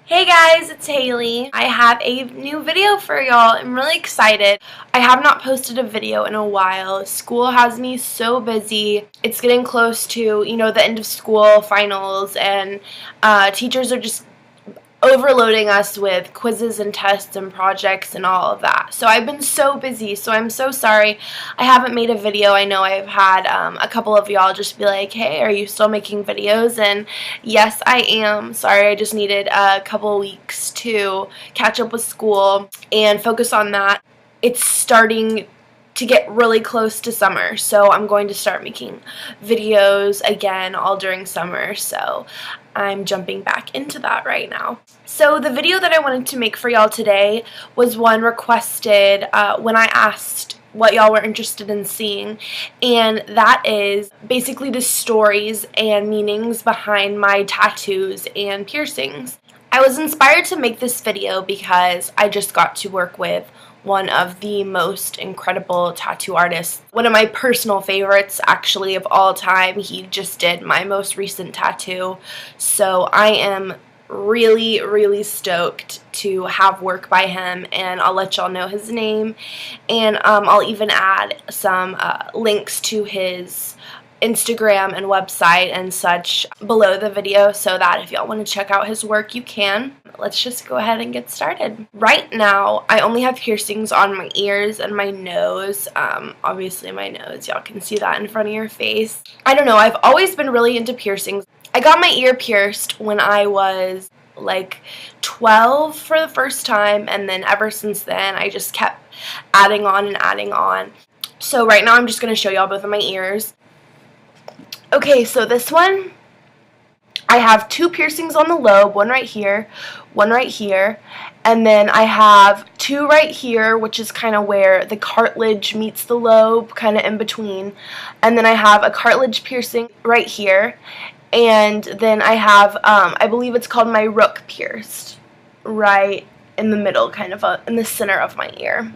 Hey guys, it's Haley. I have a new video for y'all. I'm really excited. I have not posted a video in a while. School has me so busy. It's getting close to, the end of school, finals, and teachers are just overloading us with quizzes and tests and projects and all of that. So I've been so busy, so I'm so sorry I haven't made a video. I know I've had a couple of y'all just be like, hey, are you still making videos? And yes, I am. Sorry, I just needed a couple weeks to catch up with school and focus on that. It's starting to get really close to summer, so I'm going to start making videos again all during summer, so I'm jumping back into that right now. So the video that I wanted to make for y'all today was one requested when I asked what y'all were interested in seeing, and that is basically the stories and meanings behind my tattoos and piercings. I was inspired to make this video because I just got to work with one of the most incredible tattoo artists. One of my personal favorites, actually, of all time. He just did my most recent tattoo. So I am really, really stoked to have work by him, and I'll let y'all know his name. And I'll even add some links to his Instagram and website and such below the video so that if y'all want to check out his work, you can. Let's just go ahead and get started. Right now, I only have piercings on my ears and my nose. Obviously my nose, y'all can see that in front of your face. I don't know, I've always been really into piercings. I got my ear pierced when I was like 12 for the first time, and then ever since then I just kept adding on and adding on. So right now I'm just going to show y'all both of my ears. Okay, so this one, I have two piercings on the lobe, one right here, and then I have two right here, which is kind of where the cartilage meets the lobe, kind of in between, and then I have a cartilage piercing right here, and then I have, I believe it's called my rook pierced, right in the middle, kind of in the center of my ear.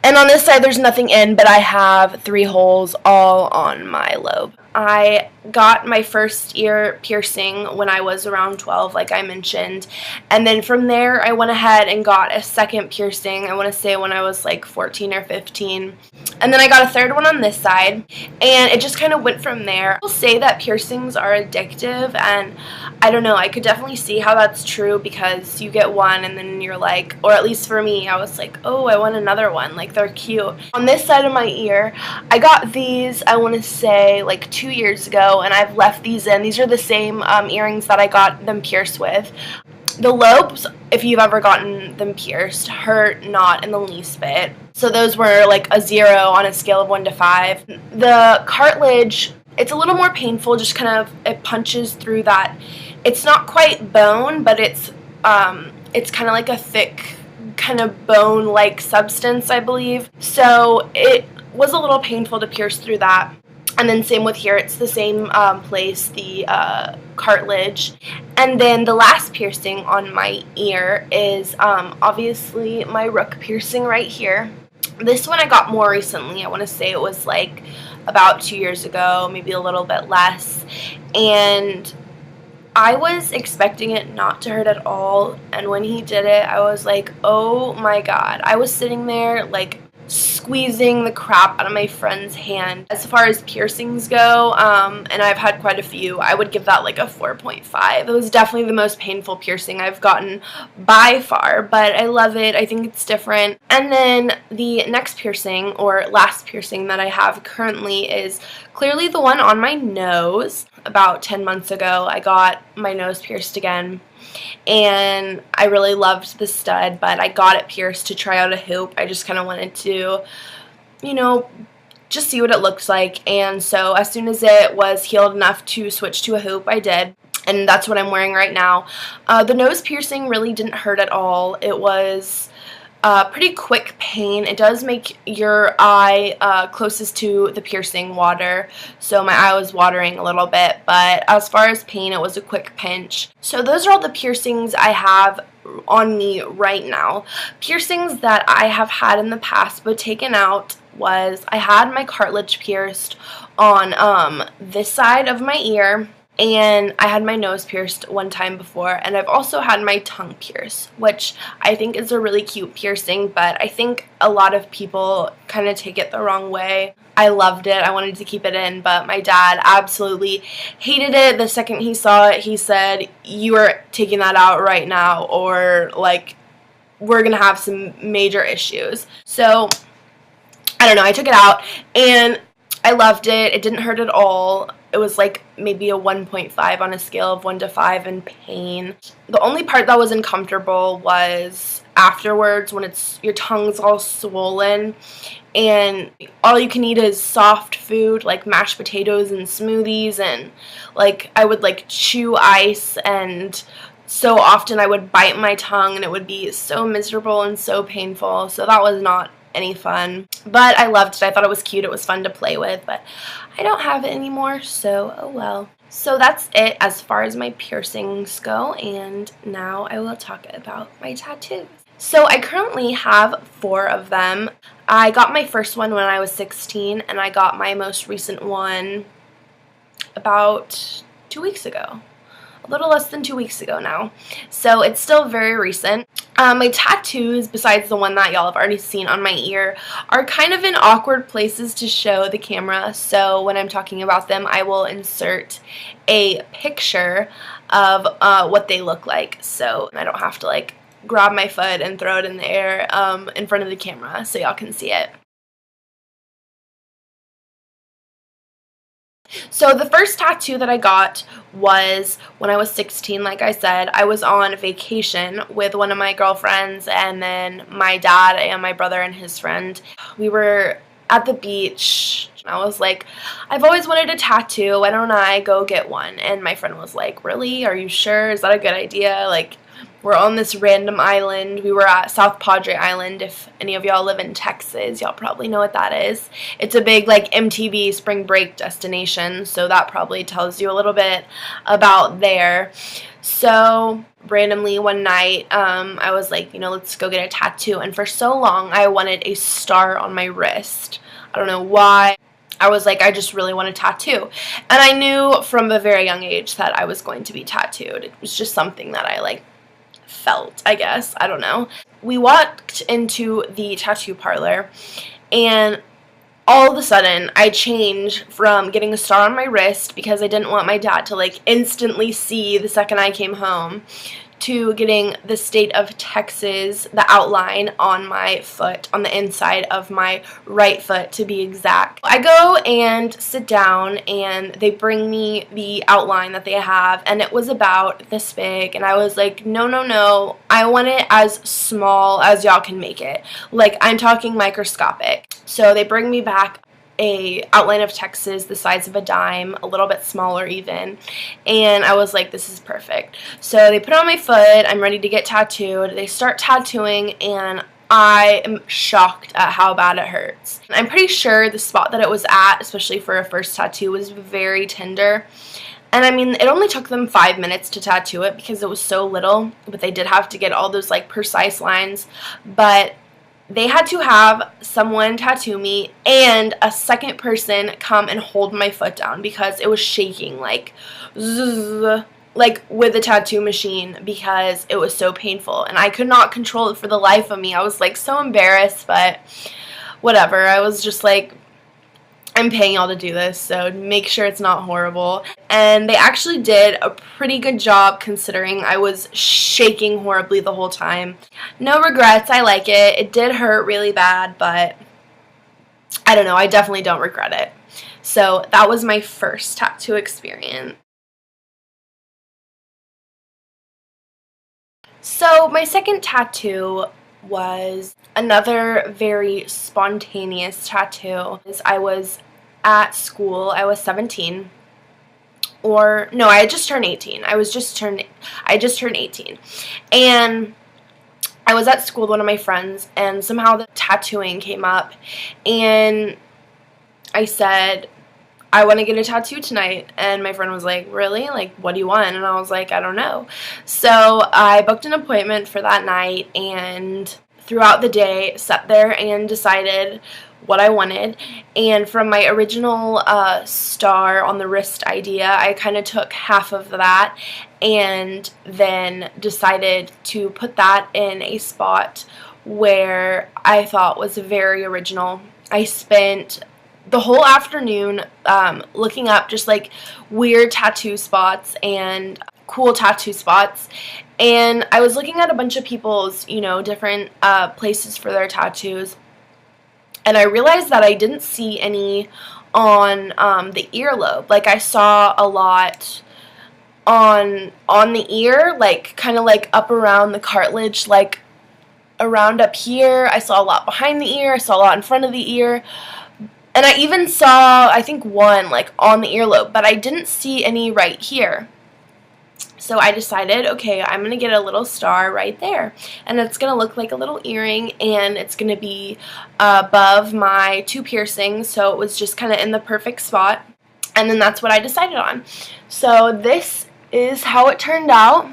And on this side there's nothing in, but I have 3 holes all on my lobe. I got my first ear piercing when I was around 12, like I mentioned, and then from there I went ahead and got a second piercing, I want to say when I was like 14 or 15, and then I got a third one on this side, and it just kind of went from there. People say that piercings are addictive, and I don't know, I could definitely see how that's true, because you get one and then you're like, or at least for me, I was like, oh, I want another one, like they're cute. On this side of my ear, I got these, I want to say like 2 years ago, and I've left these in. These are the same earrings that I got them pierced with. The lobes, if you've ever gotten them pierced, hurt not in the least bit. So those were like a 0 on a scale of 1 to 5. The cartilage, it's a little more painful, just kind of, it punches through that. It's not quite bone, but it's kind of like a thick, kind of bone-like substance, I believe. So it was a little painful to pierce through that. And then same with here, it's the same place, the cartilage. And then the last piercing on my ear is obviously my rook piercing right here. This one I got more recently. I want to say it was like about 2 years ago, maybe a little bit less. And I was expecting it not to hurt at all, and when he did it, I was like, oh my god. I was sitting there like squeezing the crap out of my friend's hand. As far as piercings go, and I've had quite a few, I would give that like a 4.5. It was definitely the most painful piercing I've gotten by far, but I love it. I think it's different. And then the next piercing, or last piercing that I have currently, is clearly the one on my nose. About 10 months ago, I got my nose pierced again, and I really loved the stud, but I got it pierced to try out a hoop. I just kind of wanted to, just see what it looks like, and so as soon as it was healed enough to switch to a hoop, I did, and that's what I'm wearing right now. The nose piercing really didn't hurt at all. It was pretty quick pain. It does make your eye closest to the piercing water, so my eye was watering a little bit, but as far as pain, it was a quick pinch. So those are all the piercings I have on me right now. Piercings that I have had in the past but taken out was, I had my cartilage pierced on this side of my ear, And I had my nose pierced one time before, and I've also had my tongue pierced, which I think is a really cute piercing, but I think a lot of people kind of take it the wrong way. I loved it. I wanted to keep it in, but my dad absolutely hated it. The second he saw it, he said, "You are taking that out right now, or like we're gonna have some major issues." So I don't know, I took it out and I loved it. It didn't hurt at all. It was like maybe a 1.5 on a scale of 1 to 5 in pain. The only part that was uncomfortable was afterwards when your tongue's all swollen and all you can eat is soft food like mashed potatoes and smoothies, and like I would like chew ice, and so often I would bite my tongue and it would be so miserable and so painful. So that was not any fun, but I loved it. I thought it was cute. It was fun to play with, but I don't have it anymore, so oh well. So that's it as far as my piercings go, and now I will talk about my tattoos. So I currently have 4 of them. I got my first one when I was 16, and I got my most recent one about 2 weeks ago. A little less than 2 weeks ago now. So it's still very recent. My tattoos, besides the one that y'all have already seen on my ear, are kind of in awkward places to show the camera. So when I'm talking about them, I will insert a picture of what they look like. So I don't have to like grab my foot and throw it in the air in front of the camera so y'all can see it. So the first tattoo that I got was when I was 16, like I said. I was on vacation with one of my girlfriends and then my dad and my brother and his friend. We were at the beach. I was like, I've always wanted a tattoo. Why don't I go get one? And my friend was like, really? Are you sure? Is that a good idea? Like, we're on this random island. We were at South Padre Island. If any of y'all live in Texas, y'all probably know what that is. It's a big like MTV spring break destination, so that probably tells you a little bit about there. So randomly one night, I was like, let's go get a tattoo. And for so long, I wanted a star on my wrist. I don't know why. I was like, I just really want a tattoo. And I knew from a very young age that I was going to be tattooed. It was just something that I like felt, I guess. I don't know. We walked into the tattoo parlor and all of a sudden I changed from getting a star on my wrist because I didn't want my dad to like instantly see the second I came home, to getting the state of Texas, the outline on my foot, on the inside of my right foot to be exact. I go and sit down and they bring me the outline that they have, and it was about this big, and I was like, no, I want it as small as y'all can make it. Like, I'm talking microscopic. So they bring me back a outline of Texas the size of a dime, a little bit smaller even, and I was like, this is perfect. So they put it on my foot. I'm ready to get tattooed. They start tattooing and I am shocked at how bad it hurts. I'm pretty sure the spot that it was at, especially for a first tattoo, was very tender. And I mean, it only took them 5 minutes to tattoo it because it was so little, but they did have to get all those like precise lines. But they had to have someone tattoo me and a second person come and hold my foot down because it was shaking like zzz, like with a tattoo machine, because it was so painful and I could not control it for the life of me. I was like so embarrassed, but whatever. I was just like, I'm paying y'all to do this, so make sure it's not horrible. And they actually did a pretty good job considering I was shaking horribly the whole time. No regrets, I like it. It did hurt really bad, but I don't know, I definitely don't regret it. So that was my first tattoo experience. So my second tattoo was another very spontaneous tattoo. I was at school. I was 17, or no, I had just turned 18. I just turned 18, and I was at school with one of my friends, and somehow the tattooing came up, and I said, I want to get a tattoo tonight. And my friend was like, really? Like, what do you want? And I was like, I don't know. So I booked an appointment for that night, and throughout the day sat there and decided what I wanted, and from my original star on the wrist idea, I kind of took half of that and then decided to put that in a spot where I thought was very original. I spent the whole afternoon looking up just like weird tattoo spots and cool tattoo spots, and I was looking at a bunch of people's, you know, different places for their tattoos, and I realized that I didn't see any on the earlobe. Like, I saw a lot on the ear, like kind of like up around the cartilage, like around up here. I saw a lot behind the ear. I saw a lot in front of the ear. And I even saw, I think, one like on the earlobe, but I didn't see any right here. So I decided, okay, I'm going to get a little star right there, and it's going to look like a little earring, and it's going to be above my 2 piercings, so it was just kind of in the perfect spot, and then that's what I decided on. So this is how it turned out.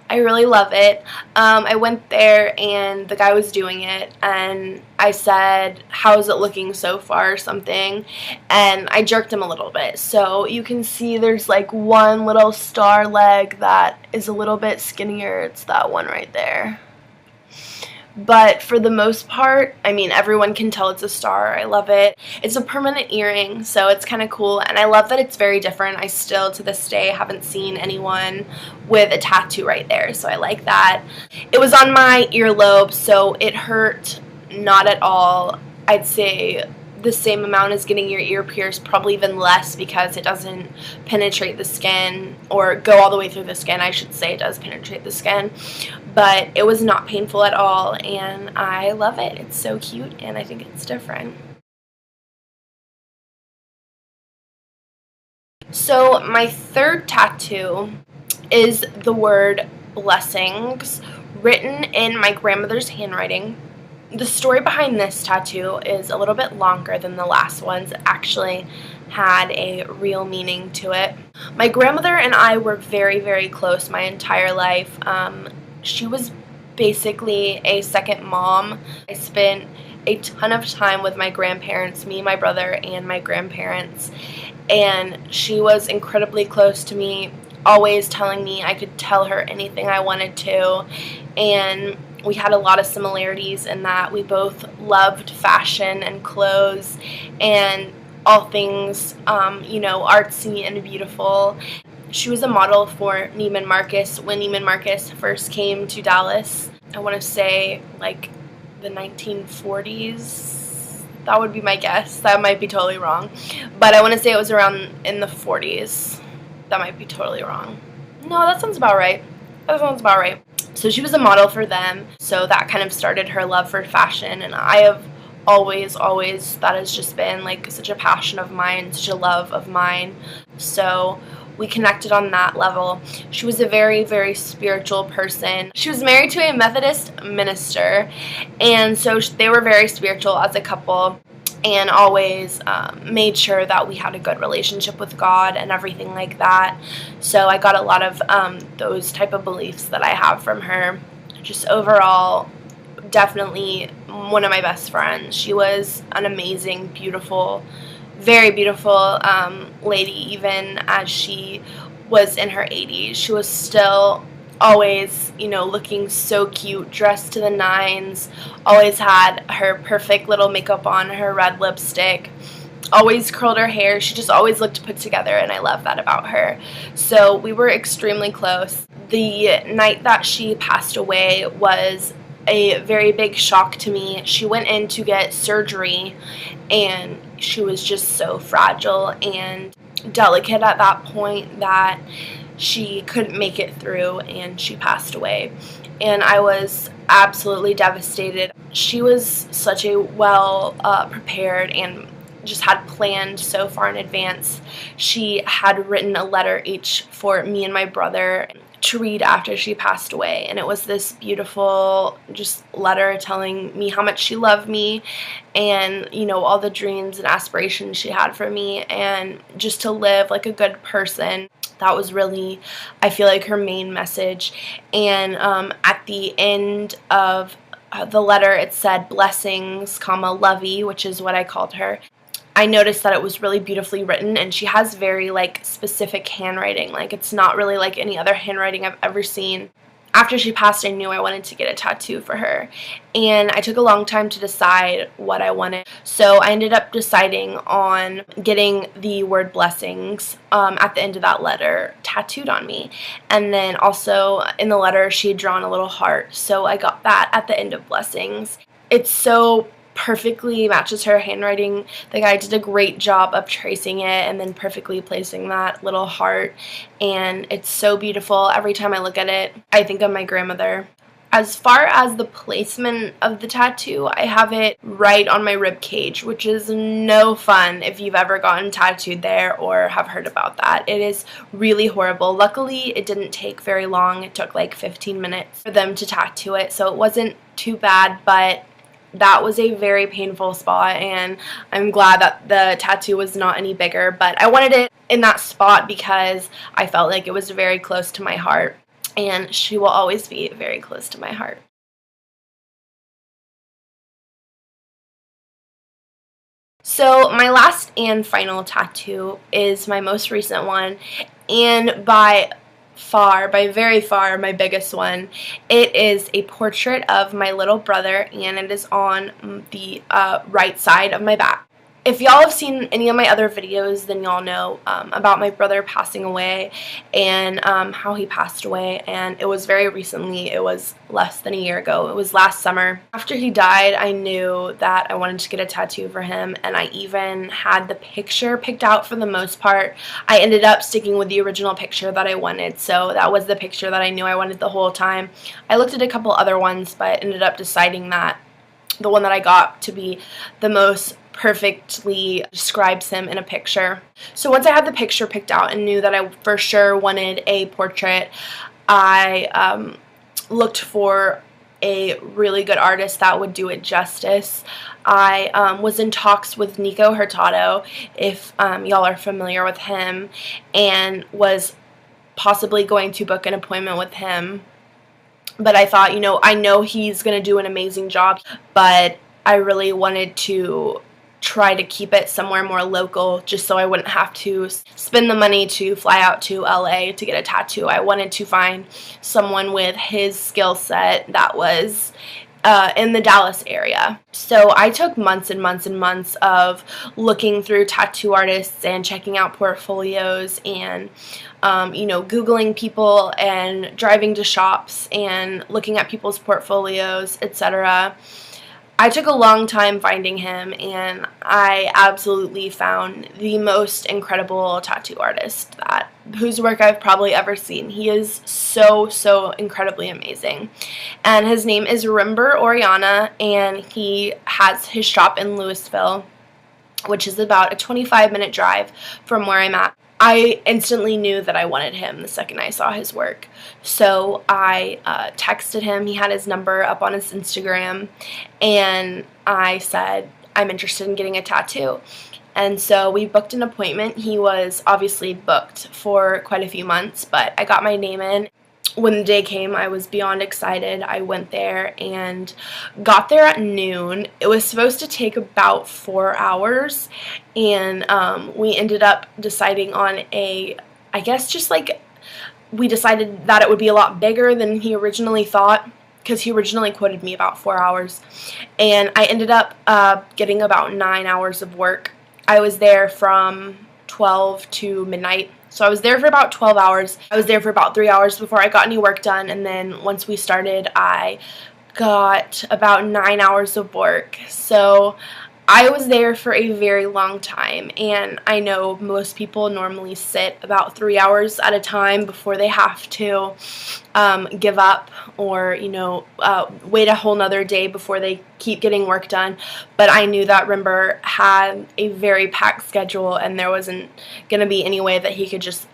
I really love it. I went there and the guy was doing it, and I said, how's it looking so far, or something, and I jerked him a little bit. So you can see there's like one little star leg that is a little bit skinnier. It's that one right there. But for the most part, I mean, everyone can tell it's a star. I love it. It's a permanent earring, so it's kind of cool, and I love that it's very different. I still, to this day, haven't seen anyone with a tattoo right there, so I like that. It was on my earlobe, so it hurt not at all. I'd say the same amount as getting your ear pierced, probably even less, because it doesn't penetrate the skin, or go all the way through the skin. I should say it does penetrate the skin, but it was not painful at all, and I love it. It's so cute, and I think it's different. So my third tattoo is the word blessings, written in my grandmother's handwriting. The story behind this tattoo is a little bit longer than the last ones. It actually had a real meaning to it. My grandmother and I were very, very close my entire life. She was basically a second mom. I spent a ton of time with my grandparents, me, my brother, and my grandparents, and she was incredibly close to me, always telling me I could tell her anything I wanted to, and we had a lot of similarities in that we both loved fashion and clothes and all things, you know, artsy and beautiful. She was a model for Neiman Marcus when Neiman Marcus first came to Dallas. I want to say like the 1940s. That would be my guess. That might be totally wrong. But I want to say it was around in the 40s. That might be totally wrong. No, that sounds about right. That sounds about right. So she was a model for them, so that kind of started her love for fashion, and I have always, that has just been like such a passion of mine, such a love of mine. So we connected on that level. She was a very, very spiritual person. She was married to a Methodist minister, and so they were very spiritual as a couple, and always made sure that we had a good relationship with God and everything like that. So I got a lot of those type of beliefs that I have from her. Just overall, definitely one of my best friends. She was an amazing, beautiful, very beautiful lady, even as she was in her 80s. She was still always, you know, looking so cute, dressed to the nines, always had her perfect little makeup on, her red lipstick, always curled her hair. She just always looked put together, and I love that about her. So we were extremely close. The night that she passed away was a very big shock to me. She went in to get surgery, and she was just so fragile and delicate at that point that she couldn't make it through, and she passed away. And I was absolutely devastated. She was such a well prepared and just had planned so far in advance. She had written a letter each for me and my brother to read after she passed away, and it was this beautiful just letter telling me how much she loved me, and, you know, all the dreams and aspirations she had for me, and just to live like a good person. That was really, I feel like, her main message. And at the end of the letter, it said blessings, comma, Lovey, which is what I called her. I noticed that it was really beautifully written, and she has very, like, specific handwriting. Like, it's not really like any other handwriting I've ever seen. After she passed, I knew I wanted to get a tattoo for her, and I took a long time to decide what I wanted. So I ended up deciding on getting the word blessings at the end of that letter tattooed on me. And then also in the letter, she had drawn a little heart, so I got that at the end of blessings. It's so perfectly matches her handwriting. The guy did a great job of tracing it and then perfectly placing that little heart, and it's so beautiful. Every time I look at it, I think of my grandmother. As far as the placement of the tattoo, I have it right on my rib cage, which is no fun if you've ever gotten tattooed there or have heard about that. It is really horrible. Luckily, it didn't take very long. It took like 15 minutes for them to tattoo it, so it wasn't too bad, but that was a very painful spot, and I'm glad that the tattoo was not any bigger, but I wanted it in that spot because I felt like it was very close to my heart, and she will always be very close to my heart. So my last and final tattoo is my most recent one, and by very far, my biggest one. It is a portrait of my little brother, and it is on the right side of my back. If y'all have seen any of my other videos, then y'all know about my brother passing away and how he passed away, and it was very recently. It was less than a year ago. It was last summer. After he died, I knew that I wanted to get a tattoo for him, and I even had the picture picked out for the most part. I ended up sticking with the original picture that I wanted, so that was the picture that I knew I wanted the whole time. I looked at a couple other ones, but ended up deciding that the one that I got to be the most perfectly describes him in a picture. So once I had the picture picked out and knew that I for sure wanted a portrait, I looked for a really good artist that would do it justice. I was in talks with Nico Hurtado, if y'all are familiar with him, and was possibly going to book an appointment with him. But I thought, I know he's going to do an amazing job, but I really wanted to try to keep it somewhere more local just so I wouldn't have to spend the money to fly out to LA to get a tattoo. I wanted to find someone with his skill set that was in the Dallas area. So I took months and months and months of looking through tattoo artists and checking out portfolios and Googling people and driving to shops and looking at people's portfolios, etc. I took a long time finding him, and I absolutely found the most incredible tattoo artist whose work I've probably ever seen. He is so incredibly amazing. And his name is Rimber Oriana, and he has his shop in Louisville, which is about a 25-minute drive from where I'm at. I instantly knew that I wanted him the second I saw his work. So I texted him. He had his number up on his Instagram, and I said, I'm interested in getting a tattoo. And so we booked an appointment. He was obviously booked for quite a few months, but I got my name in. When the day came, I was beyond excited. I went there and got there at noon. It was supposed to take about 4 hours, and we ended up deciding on we decided that it would be a lot bigger than he originally thought, because he originally quoted me about 4 hours, and I ended up getting about 9 hours of work. I was there from 12 to midnight. So I was there for about 12 hours. I was there for about 3 hours before I got any work done, and then once we started, I got about 9 hours of work. So I was there for a very long time, and I know most people normally sit about 3 hours at a time before they have to give up or, wait a whole nother day before they keep getting work done. But I knew that Rimber had a very packed schedule, and there wasn't going to be any way that he could just,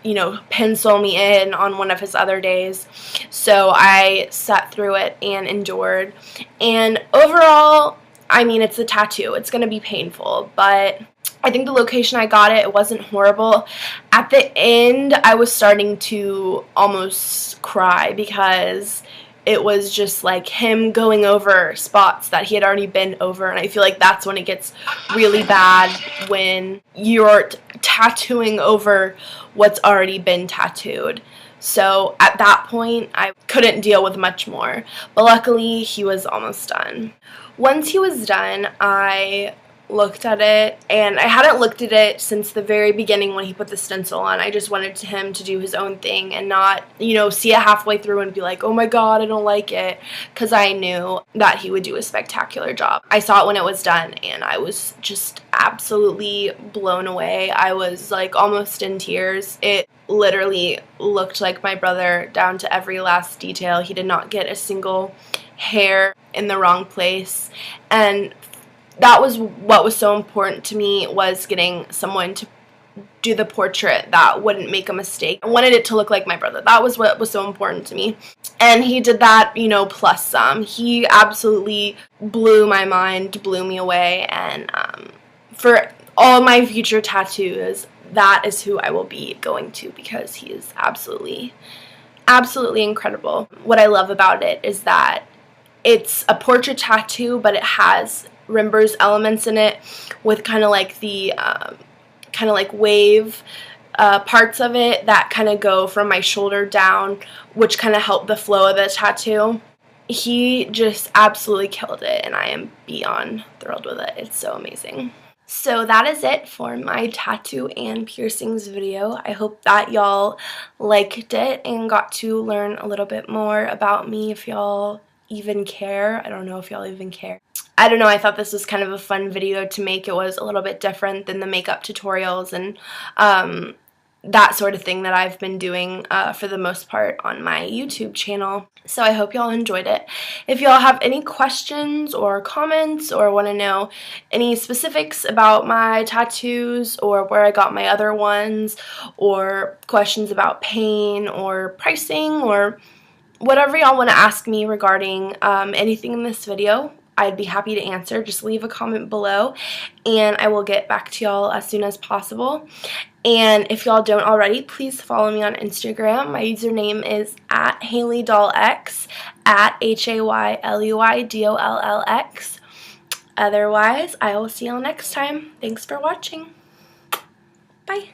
pencil me in on one of his other days. So I sat through it and endured. And overall, I mean, it's a tattoo. It's going to be painful, but I think the location I got it wasn't horrible. At the end, I was starting to almost cry because it was just like him going over spots that he had already been over, and I feel like that's when it gets really bad, when you're tattooing over what's already been tattooed. So at that point, I couldn't deal with much more, but luckily he was almost done. Once he was done, I looked at it, and I hadn't looked at it since the very beginning when he put the stencil on. I just wanted him to do his own thing and not, you know, see it halfway through and be like, oh my god, I don't like it, because I knew that he would do a spectacular job. I saw it when it was done, and I was just absolutely blown away. I was like almost in tears. It literally looked like my brother down to every last detail. He did not get a single hair in the wrong place, and that was what was so important to me, was getting someone to do the portrait that wouldn't make a mistake. I wanted it to look like my brother. That was what was so important to me. And he did that, you know, plus some. He absolutely blew my mind, blew me away, and for all my future tattoos, that is who I will be going to, because he is absolutely incredible. What I love about it is that it's a portrait tattoo, but it has Rimbers elements in it, with kind of like the kind of like wave parts of it that kind of go from my shoulder down, which kind of help the flow of the tattoo. He just absolutely killed it, and I am beyond thrilled with it. It's so amazing. So that is it for my tattoo and piercings video. I hope that y'all liked it and got to learn a little bit more about me, if y'all even care. I don't know if y'all even care. I don't know, I thought this was kind of a fun video to make. It was a little bit different than the makeup tutorials and that sort of thing that I've been doing for the most part on my YouTube channel. So I hope y'all enjoyed it. If y'all have any questions or comments, or want to know any specifics about my tattoos, or where I got my other ones, or questions about pain or pricing, or whatever y'all want to ask me regarding anything in this video, I'd be happy to answer. Just leave a comment below, and I will get back to y'all as soon as possible. And if y'all don't already, please follow me on Instagram. My username is @HayleighDollX, @HayleighDollX. Otherwise, I will see y'all next time. Thanks for watching. Bye.